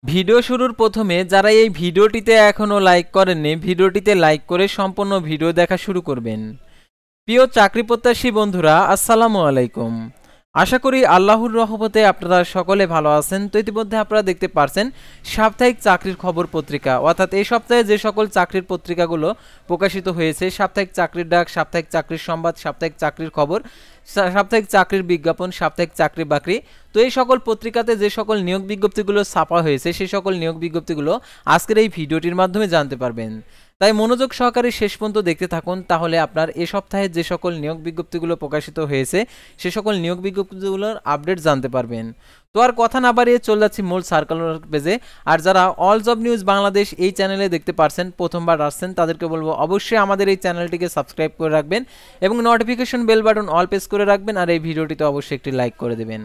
Video শুরুর প্রথমে যারা এই ভিডিওটিতে এখনও লাইক করেননি, ভিডিওটিতে লাইক করে সম্পূর্ণ ভিডিও দেখা শুরু করবেন। প্রিয় চাকরি প্রত্যাশী বন্ধুরা, আসসালামু আলাইকুম। আশা করি আল্লাহর রহমতে আপনারা সকলে ভালো আছেন। তো ইতিমধ্যে আপনারা দেখতে পারছেন সাপ্তাহিক চাকরির খবর পত্রিকা, অর্থাৎ এই সপ্তাহে যে সকল চাকরির পত্রিকাগুলো প্রকাশিত হয়েছে, সাপ্তাহিক চাকরির ডাক, সাপ্তাহিক চাকরির সংবাদ, সাপ্তাহিক চাকরির খবর, সাপ্তাহিক চাকরির বিজ্ঞাপন, সাপ্তাহিক চাকরি বাকরি। তো এই সকল পত্রিকাতে যে সকল নিয়োগ বিজ্ঞপ্তিগুলো ছাপা হয়েছে, সেই সকল নিয়োগ বিজ্ঞপ্তিগুলো আজকের এই ভিডিওটির মাধ্যমে জানতে পারবেন। তাই মনোযোগ সহকারে শেষ পর্যন্ত দেখতে থাকুন, তাহলে আপনার এ সপ্তাহে যে সকল নিয়োগ বিজ্ঞপ্তিগুলো প্রকাশিত হয়েছে সে সকল নিয়োগ বিজ্ঞপ্তিগুলোর আপডেট জানতে পারবেন। তো আর কথা না বাড়িয়ে চলে যাচ্ছি মূল সার্কুলার পেজে। আর যারা অল জব নিউজ বাংলাদেশ এই চ্যানেলে দেখতে পারছেন, প্রথমবার আসছেন, তাদেরকে বলবো অবশ্যই আমাদের এই চ্যানেলটিকে সাবস্ক্রাইব করে রাখবেন এবং notification bell button all press করে রাখবেন, আর এই ভিডিওটিতে অবশ্যই একটি লাইক করে দেবেন।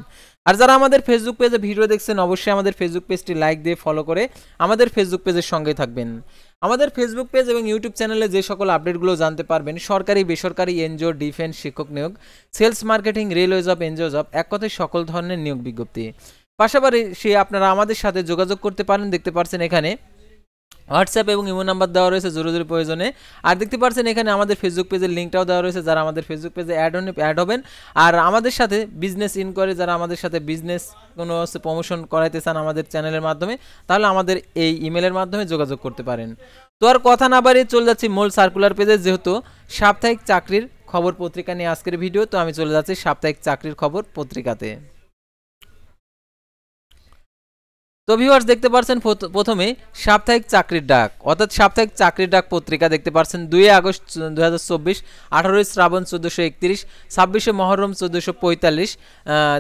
আর যারা আমাদের ফেসবুক পেজে ভিডিও দেখছেন, অবশ্যই আমাদের ফেসবুক পেজটি লাইক দিয়ে ফলো করে আমাদের ফেসবুক পেজের সঙ্গে থাকবেন। আমাদের ফেসবুক পেজ এবং ইউটিউব চ্যানেলে যে সকল আপডেটগুলো জানতে পারবেন, সরকারি বেসরকারি এনজিও, ডিফেন্স, শিক্ষক নিয়োগ, sales marketing, railway job, NGO job, এক কথায় সকল ধরনের নিয়োগ বিজ্ঞপ্তি। পাশাপাশি আপনারা আমাদের সাথে যোগাযোগ করতে পারেন। দেখতে পাচ্ছেন এখানে হোয়াটসঅ্যাপ এবং ইমো নাম্বার দেওয়া রয়েছে জরুরি প্রয়োজনে। আর দেখতে পাচ্ছেন এখানে আমাদের ফেসবুক পেজের লিঙ্কটাও দেওয়া রয়েছে, যারা আমাদের ফেসবুক পেজে অ্যাড হবেন। আর আমাদের সাথে বিজনেস ইনকোয়ারি, যারা আমাদের সাথে বিজনেস কোনো প্রমোশন করাইতে চান আমাদের চ্যানেলের মাধ্যমে, তাহলে আমাদের এই ইমেলের মাধ্যমে যোগাযোগ করতে পারেন। তো আর কথা না বাড়িয়ে চলে যাচ্ছি মূল সার্কুলার পেজে। যেহেতু সাপ্তাহিক চাকরির খবর পত্রিকা নিয়ে আজকের ভিডিও, তো আমি চলে যাচ্ছি সাপ্তাহিক চাকরির খবর পত্রিকাতে। তো ভিউয়ার্স, দেখতে পাচ্ছেন প্রথমে সাপ্তাহিক চাকরির ডাক, অর্থাৎ সাপ্তাহিক চাকরির ডাক পত্রিকা দেখতে পাচ্ছেন 2 আগস্ট 2024, 18 শ্রাবণ 1431, 26 মহরম 1445।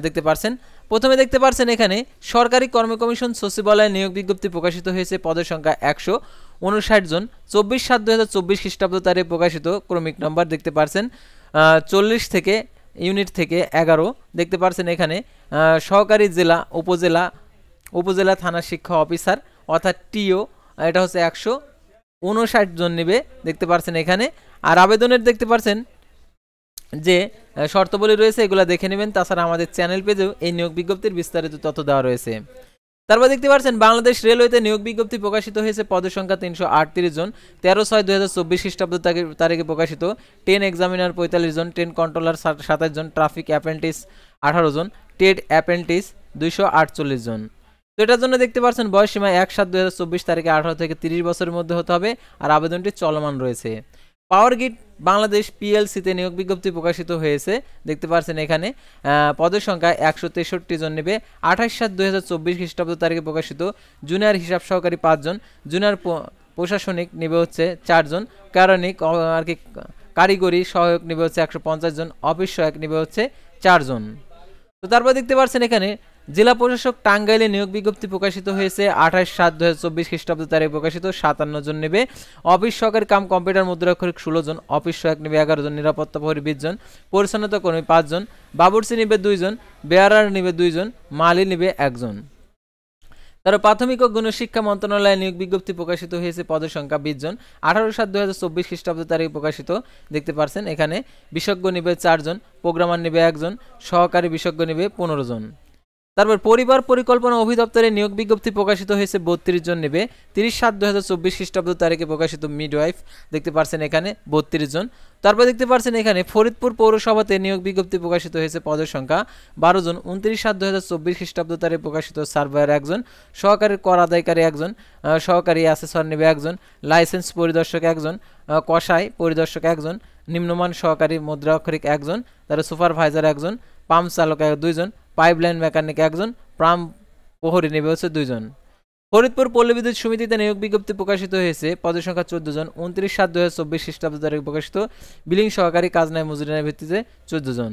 দেখতে পাচ্ছেন প্রথমে দেখতে পাচ্ছেন এখানে সরকারি কর্ম কমিশন সচিবালয়ে নিয়োগ বিজ্ঞপ্তি প্রকাশিত হয়েছে, পদের সংখ্যা 159 জন, 24/7/2024 খ্রিস্টাব্দ তারিখে প্রকাশিত। ক্রমিক নম্বর দেখতে পাচ্ছেন 40 থেকে ইউনিট থেকে 11। দেখতে পাচ্ছেন এখানে সহকারী জেলা উপজেলা থানা শিক্ষা অফিসার, অর্থাৎ টিও, এটা হচ্ছে 159 জন নেবে। দেখতে পাচ্ছেন এখানে। আর আবেদনের দেখতে পাচ্ছেন যে শর্তাবলী রয়েছে, এগুলো দেখে নেবেন। তাছাড়া আমাদের চ্যানেল পেজেও এই নিয়োগ বিজ্ঞপ্তির বিস্তারিত তথ্য দেওয়া রয়েছে। তারপর দেখতে পাচ্ছেন বাংলাদেশ রেলওয়েতে নিয়োগ বিজ্ঞপ্তি প্রকাশিত হয়েছে, পদের সংখ্যা 338 জন, 13/6/2024 খ্রিস্টাব্দ তারিখে প্রকাশিত। 10 এক্সামিনার 45 জন, 10 কন্ট্রোলার 27 জন, ট্রাফিক অ্যাপ্রেন্টিস 18 জন, টেড অ্যাপ্রেন্টিস 248 জন। তো এটার জন্য দেখতে পাচ্ছেন বয়স সীমা 1/7/2024 তারিখে 18 থেকে 30 বছরের মধ্যে হতে হবে। আর আবেদনটি চলমান রয়েছে। পাওয়ার গ্রিড বাংলাদেশ পিএলসিতে নিয়োগ বিজ্ঞপ্তি প্রকাশিত হয়েছে। দেখতে পাচ্ছেন এখানে পদের সংখ্যা 163 জন নেবে, 28/7/2024 খ্রিস্টাব্দ তারিখে প্রকাশিত। জুনিয়র হিসাব সহকারী 5 জন, জুনিয়র প্রশাসনিক নেবে হচ্ছে 4 জন, কারণিক আর কি কারিগরি সহায়ক নেবে হচ্ছে 150 জন, অফিস সহায়ক নেবে হচ্ছে 4 জন। তো তারপর দেখতে পাচ্ছেন এখানে জেলা প্রশাসক টাঙ্গাইলে নিয়োগ বিজ্ঞপ্তি প্রকাশিত হয়েছে, 28/7/2024 খ্রিস্টাব্দ তারিখে প্রকাশিত। 57 জন নেবে। অফিস সহকারী কাম কম্পিউটার মুদ্রাক্ষরিক 16 জন, অফিস সহায়ক নেবে 11 জন, নিরাপত্তা প্রহরী 20 জন, পরিচ্ছন্নতা কর্মী 5 জন, বাবুর্চি নেবে 2 জন, বেয়ারার নেবে 2 জন, মালি নেবে 1 জন। তার প্রাথমিক ও গণশিক্ষা মন্ত্রণালয়ে নিয়োগ বিজ্ঞপ্তি প্রকাশিত হয়েছে, পদের সংখ্যা 20 জন, 18/7/2024 খ্রিস্টাব্দ তারিখে প্রকাশিত। দেখতে পাচ্ছেন এখানে বিশেষজ্ঞ নেবে 4 জন, প্রোগ্রামার নেবে 1 জন, সহকারী বিশেষজ্ঞ নেবে 15 জন। তারপর পরিবার পরিকল্পনা অধিদপ্তরে নিয়োগ বিজ্ঞপ্তি প্রকাশিত হয়েছে, 32 জন নেবে, 30/7/2024 খ্রিস্টাব্দ তারিখে প্রকাশিত। মিডওয়াইফ দেখতে পাচ্ছেন এখানে 32 জন। তারপর দেখতে পাচ্ছেন এখানে ফরিদপুর পৌরসভাতে নিয়োগ বিজ্ঞপ্তি প্রকাশিত হয়েছে, পদের সংখ্যা 12 জন, 29/7/2024 খ্রিস্টাব্দ তারিখে প্রকাশিত। সার্ভেয়ার 1 জন, সহকারী কর আদায়কারী 1 জন, সহকারী অ্যাসেসর নেবে 1 জন, লাইসেন্স পরিদর্শক 1 জন, কসাই পরিদর্শক 1 জন, নিম্নমান সহকারী মুদ্রাক্ষরিক 1 জন, তার সুপারভাইজার 1 জন, পাম্প চালক 2 জন, পাইপলাইন মেকানিক 1 জন, প্রাম প্রহরী নেবে হচ্ছে 2 জন। ফরিদপুর পল্লী বিদ্যুৎ সমিতিতে নিয়োগ বিজ্ঞপ্তি প্রকাশিত হয়েছে, পদের সংখ্যা 14 জন, 29/7/2024 খ্রিস্টাব্দ তারিখে প্রকাশিত। বিলিং সহকারী কাজ নাই মজুরির ভিত্তিতে 14 জন।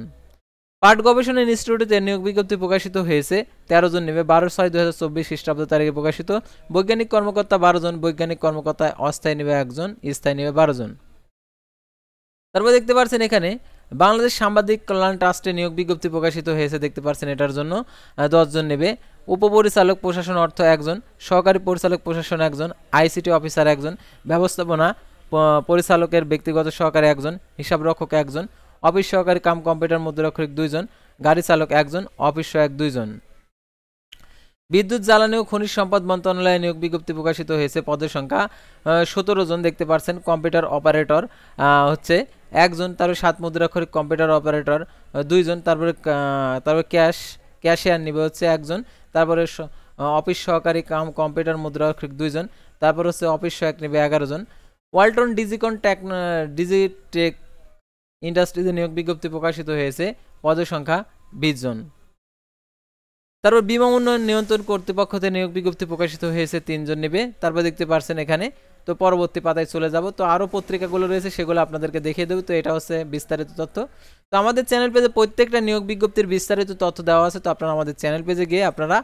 পাট গবেষণা ইনস্টিটিউটে নিয়োগ বিজ্ঞপ্তি প্রকাশিত হয়েছে, 13 জন নেবে, 12/6/2024 খ্রিস্টাব্দ তারিখে প্রকাশিত। বৈজ্ঞানিক কর্মকর্তা 12 জন, বৈজ্ঞানিক কর্মকর্তা অস্থায়ী নেবে 1 জন, স্থায়ী নেবে 12 জন। তারপর দেখতে পাচ্ছেন এখানে বাংলাদেশ সাংবাদিক কল্যাণ ট্রাস্টে নিয়োগ বিজ্ঞপ্তি প্রকাশিত হয়েছে। দেখতে পাচ্ছেন এটার জন্য 10 জন নেবে, উপপরিচালক প্রশাসন অর্থ 1 জন, সহকারী পরিচালক প্রশাসন 1 জন, আইসিটি অফিসার 1 জন, ব্যবস্থাপনা পরিচালকের ব্যক্তিগত সহকারী 1 জন, হিসাবরক্ষক 1 জন, অফিস সহকারী কাম কম্পিউটার মুদ্রাক্ষরিক 2 জন, গাড়ি চালক 1 জন, অফিস সহায়ক 2 জন। বিদ্যুৎ জ্বালানি ও খনিজ সম্পদ মন্ত্রণালয়ে নিয়োগ বিজ্ঞপ্তি প্রকাশিত হয়েছে। পদের সংখ্যা 17 জন দেখতে পাচ্ছেন। কম্পিউটার অপারেটর হচ্ছে 1 জন, তারপরে 7 মুদ্রাক্ষরিক কম্পিউটার অপারেটর 2 জন, তারপরে ক্যাশিয়ার নিবে হচ্ছে 1 জন, তারপরে অফিস সহকারী কাম কম্পিউটার মুদ্রাক্ষরিক 2 জন, তারপর হচ্ছে অফিস সহায়ক নিবে 11 জন। ওয়ালটন ডিজিটেক ইন্ডাস্ট্রিজে নিয়োগ বিজ্ঞপ্তি প্রকাশিত হয়েছে। পদের সংখ্যা 20 জন। তারপর বিমা উন্নয়ন নিয়ন্ত্রণ কর্তৃপক্ষতে নিয়োগ বিজ্ঞপ্তি প্রকাশিত হয়েছে, 3 জন নেবে। তারপর দেখতে পাচ্ছেন এখানে। তো পরবর্তী পাতায় চলে যাব। তো আরও পত্রিকাগুলো রয়েছে, সেগুলো আপনাদেরকে দেখিয়ে দেবো। তো এটা হচ্ছে বিস্তারিত তথ্য। তো আমাদের চ্যানেল পেজে প্রত্যেকটা নিয়োগ বিজ্ঞপ্তির বিস্তারিত তথ্য দেওয়া আছে। তো আপনারা আমাদের চ্যানেল পেজে গিয়ে আপনারা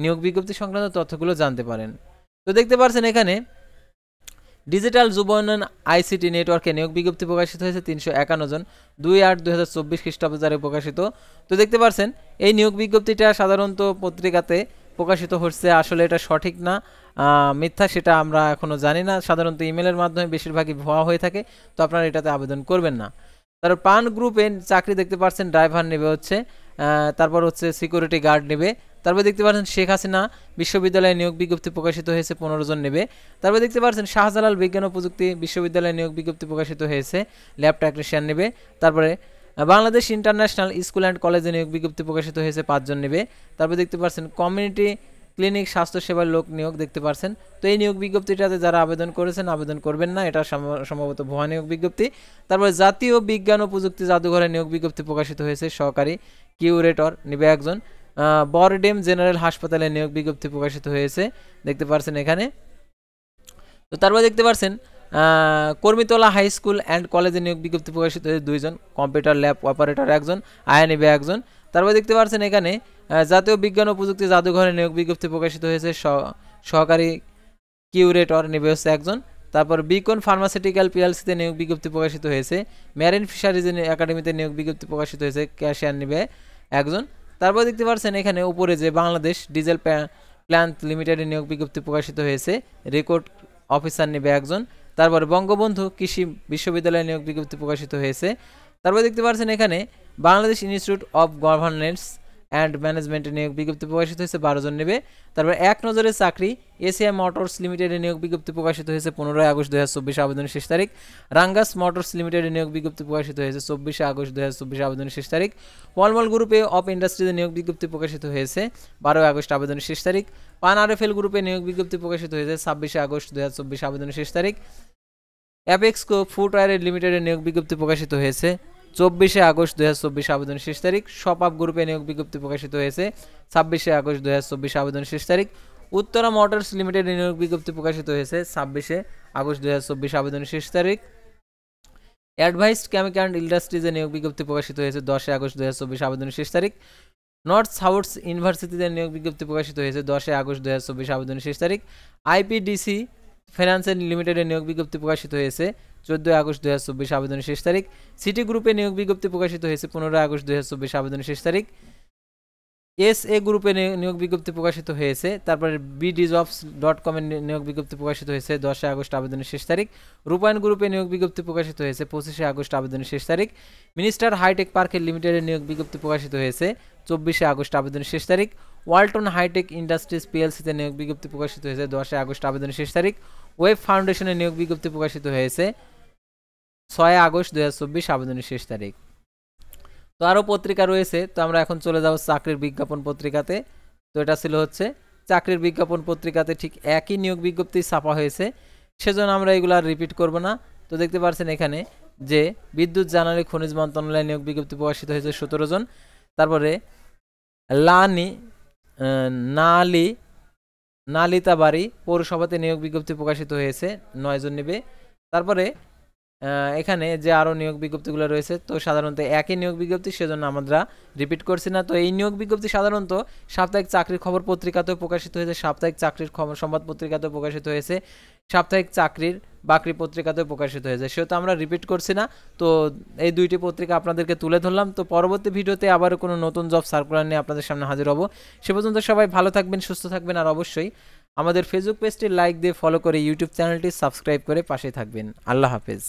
নিয়োগ বিজ্ঞপ্তি সংক্রান্ত তথ্যগুলো জানতে পারেন। তো দেখতে পাচ্ছেন এখানে ডিজিটাল যুব উন্নয়ন আইসিটি নেটওয়ার্কে নিয়োগ বিজ্ঞপ্তি প্রকাশিত হয়েছে 351 জন, 2/8/2024 খ্রিস্টাব্দ তারিখে প্রকাশিত। তো দেখতে পাচ্ছেন এই নিয়োগ বিজ্ঞপ্তিটা সাধারণত পত্রিকাতে প্রকাশিত হচ্ছে। আসলে এটা সঠিক না মিথ্যা সেটা আমরা এখনও জানি না। সাধারণত ইমেলের মাধ্যমে বেশিরভাগই ভুয়া হয়ে থাকে। তো আপনারা এটাতে আবেদন করবেন না। তারপর পান গ্রুপে চাকরি দেখতে পাচ্ছেন, ড্রাইভার নেবে হচ্ছে, তারপর হচ্ছে সিকিউরিটি গার্ড নেবে। তারপর দেখতে পাচ্ছেন শেখ হাসিনা বিশ্ববিদ্যালয়ে নিয়োগ বিজ্ঞপ্তি প্রকাশিত হয়েছে, 15 জন নেবে। তারপর দেখতে পাচ্ছেন শাহজালাল বিজ্ঞান ও প্রযুক্তি বিশ্ববিদ্যালয়ে নিয়োগ বিজ্ঞপ্তি প্রকাশিত হয়েছে, ল্যাব টেকনিশিয়ান নেবে। তারপরে বাংলাদেশ ইন্টারন্যাশনাল স্কুল অ্যান্ড কলেজে নিয়োগ বিজ্ঞপ্তি প্রকাশিত হয়েছে, 5 জন নেবে। তারপর দেখতে পাচ্ছেন কমিউনিটি ক্লিনিক স্বাস্থ্যসেবার লোক নিয়োগ দেখতে পাচ্ছেন। তো এই নিয়োগ বিজ্ঞপ্তিটাতে যারা আবেদন করেছেন আবেদন করবেন না, এটা সম্ভবত ভুয়া নিয়োগ বিজ্ঞপ্তি। তারপরে জাতীয় বিজ্ঞান ও প্রযুক্তি জাদুঘরে নিয়োগ বিজ্ঞপ্তি প্রকাশিত হয়েছে, সহকারী কিউরেটর নেবে 1 জন। বরডেম জেনারেল হাসপাতালে নিয়োগ বিজ্ঞপ্তি প্রকাশিত হয়েছে, দেখতে পাচ্ছেন এখানে। তো তারপর দেখতে পাচ্ছেন কর্মীতলা হাই স্কুল অ্যান্ড কলেজে নিয়োগ বিজ্ঞপ্তি প্রকাশিত হয়েছে, 2 জন। কম্পিউটার ল্যাব অপারেটর 1 জন, আয়া নেবে 1 জন। তারপর দেখতে পাচ্ছেন এখানে জাতীয় বিজ্ঞান ও প্রযুক্তি জাদুঘরে নিয়োগ বিজ্ঞপ্তি প্রকাশিত হয়েছে, সহকারী কিউরেটর নেবে হচ্ছে 1 জন। তারপর বিকন ফার্মাসিউটিক্যাল পিএলসিতে নিয়োগ বিজ্ঞপ্তি প্রকাশিত হয়েছে, মেরিন ফিশারিজ একাডেমিতে নিয়োগ বিজ্ঞপ্তি প্রকাশিত হয়েছে, ক্যাশিয়ার নেবে 1 জন। তারপর দেখতে পাচ্ছেন এখানে উপরে যে বাংলাদেশ ডিজেল প্ল্যান্ট লিমিটেডে নিয়োগ বিজ্ঞপ্তি প্রকাশিত হয়েছে, রেকর্ড অফিসার নেবে 1 জন। তারপরে বঙ্গবন্ধু কৃষি বিশ্ববিদ্যালয়ে নিয়োগ বিজ্ঞপ্তি প্রকাশিত হয়েছে। তারপর দেখতে পাচ্ছেন এখানে Bangladesh institute of governance and ম্যানেজমেন্টে নিয়োগ বিজ্ঞপ্তি প্রকাশিত হয়েছে, 12 জন নেবে। তারপর এক নজরে চাকরি এসিআই মোটরস লিমিটেডে নিয়োগ বিজ্ঞপ্তি প্রকাশিত হয়েছে, 15 আগস্ট 2024 আবেদনের শেষ তারিখ। রাঙ্গাস মোটরস লিমিটেডে নিয়োগ বিজ্ঞপ্তি প্রকাশিত হয়েছে, 24 আগস্ট 2024 আবেদনের শেষ তারিখ। পলমল গ্রুপে অফ ইন্ডাস্ট্রিজে নিয়োগ বিজ্ঞপ্তি প্রকাশিত হয়েছে, 12 আগস্ট আবেদনের শেষ তারিখ। পান আরএফএল গ্রুপে নিয়োগ বিজ্ঞপ্তি প্রকাশিত হয়েছে, 26 আগস্ট 2024 আবেদনের শেষ তারিখ। অ্যাপেক্সকো ফুটওয়্যার লিমিটেডে নিয়োগ বিজ্ঞপ্তি প্রকাশিত হয়েছে, 24 আগস্ট 2024 আবেদনের শেষ তারিখ। শপ আপ গ্রুপে নিয়োগ বিজ্ঞপ্তি প্রকাশিত হয়েছে, 26 আগস্ট 2024 আবেদনের শেষ তারিখ। উত্তরা মোটরস লিমিটেডে নিয়োগ বিজ্ঞপ্তি প্রকাশিত হয়েছে, 26 আগস্ট 2024 আবেদনের শেষ তারিখ। অ্যাডভাইসড কেমিক্যাল ইন্ডাস্ট্রিজে নিয়োগ বিজ্ঞপ্তি প্রকাশিত হয়েছে, 10 আগস্ট 2024 আবেদনের শেষ তারিখ। নর্থ সাউথ ইউনিভার্সিটিতে নিয়োগ বিজ্ঞপ্তি প্রকাশিত হয়েছে, 10 আগস্ট 2024 আবেদনের শেষ তারিখ। আইপিডিসি ফাইন্যান্সিয়াল লিমিটেডে নিয়োগ বিজ্ঞপ্তি প্রকাশিত হয়েছে, 14 আগস্ট 2024 আবেদনের শেষ তারিখ। সিটি গ্রুপে নিয়োগ বিজ্ঞপ্তি প্রকাশিত হয়েছে, 15 আগস্ট 2024 আবেদনের শেষ তারিখ। এসএ গ্রুপে নিয়োগ বিজ্ঞপ্তি প্রকাশিত হয়েছে। তারপরে bdjobs.com এর নিয়োগ বিজ্ঞপ্তি প্রকাশিত হয়েছে, 10 আগস্ট আবেদনের শেষ তারিখ। রূপায়ণ গ্রুপে নিয়োগ বিজ্ঞপ্তি প্রকাশিত হয়েছে, 25 আগস্ট আবেদনের শেষ তারিখ। মিনিস্টার হাইটেক পার্কের লিমিটেডের নিয়োগ বিজ্ঞপ্তি প্রকাশিত হয়েছে, 24 আগস্ট আবেদনের শেষ তারিখ। ওয়ালটন হাইটেক ইন্ডাস্ট্রিজ পিএলসিতে নিয়োগ বিজ্ঞপ্তি প্রকাশিত হয়েছে, 10 আগস্ট আবেদনের শেষ তারিখ। ওয়েব ফাউন্ডেশনের নিয়োগ বিজ্ঞপ্তি প্রকাশিত হয়েছে, 6 আগস্ট 2024 আবেদনের শেষ তারিখ। তো আরও পত্রিকা রয়েছে। তো আমরা এখন চলে যাব চাকরির বিজ্ঞাপন পত্রিকাতে। তো এটা ছিল হচ্ছে চাকরির বিজ্ঞাপন পত্রিকাতে ঠিক একই নিয়োগ বিজ্ঞপ্তি ছাপা হয়েছে, সেজন্য আমরা এগুলো আর রিপিট করব না। তো দেখতে পাচ্ছেন এখানে যে বিদ্যুৎ জ্বালানি খনিজ মন্ত্রণালয়ে নিয়োগ বিজ্ঞপ্তি প্রকাশিত হয়েছে, 17 জন। তারপরে নালিতাবাড়ি পৌরসভাতে নিয়োগ বিজ্ঞপ্তি প্রকাশিত হয়েছে, 9 জন নেবে। তারপরে এখানে যে আরও নিয়োগ বিজ্ঞপ্তিগুলো রয়েছে, তো সাধারণত একই নিয়োগ বিজ্ঞপ্তি, সেজন্য আমরা রিপিট করছি না। তো এই নিয়োগ বিজ্ঞপ্তি সাধারণত সাপ্তাহিক চাকরির খবর পত্রিকাতেও প্রকাশিত হয়েছে, সাপ্তাহিক চাকরির সংবাদ পত্রিকাতেও প্রকাশিত হয়েছে, সাপ্তাহিক চাকরির বাকরি পত্রিকাতেও প্রকাশিত হয়েছে, সেহেতু আমরা রিপিট করছি না। তো এই দুইটি পত্রিকা আপনাদেরকে তুলে ধরলাম। তো পরবর্তী ভিডিওতে আবারও কোনো নতুন জব সার্কুলার নিয়ে আপনাদের সামনে হাজির হব। সে পর্যন্ত সবাই ভালো থাকবেন, সুস্থ থাকবেন, আর অবশ্যই আমাদের ফেসবুক পেজটি লাইক দিয়ে ফলো করে ইউটিউব চ্যানেলটি সাবস্ক্রাইব করে পাশে থাকবেন। আল্লাহ হাফেজ।